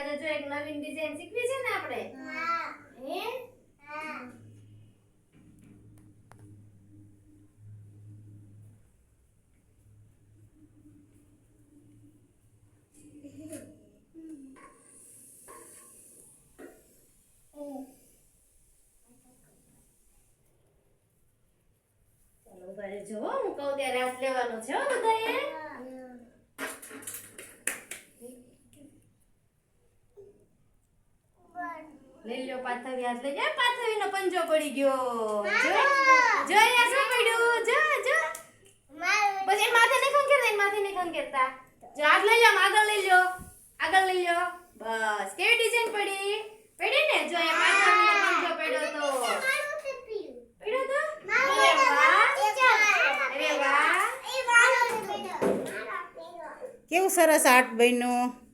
આજે જો એક નવીન ડિઝાઇન શીખવી છે ને આપણે હે ચાલો ઉભા જો હું કહું ત્યારે હાથ લેવાનો છે હો બધાએ લઈ લ્યો પાથવી હાથ લઈ જા પાથવીનો પંજો પડી ગયો જો અહીંયા શું પડ્યું જો બસ એ માથે નહીં ખંખેરતા એ માથે નહીં ખંખેરતા જો હાથ લઈ લો આગળ લઈ લો બસ કેવી ડિઝાઇન પડી ને જો અહીંયા પાથવીનો પંજો પડ્યો તો કેવું સરસ આર્ટ બન્યું.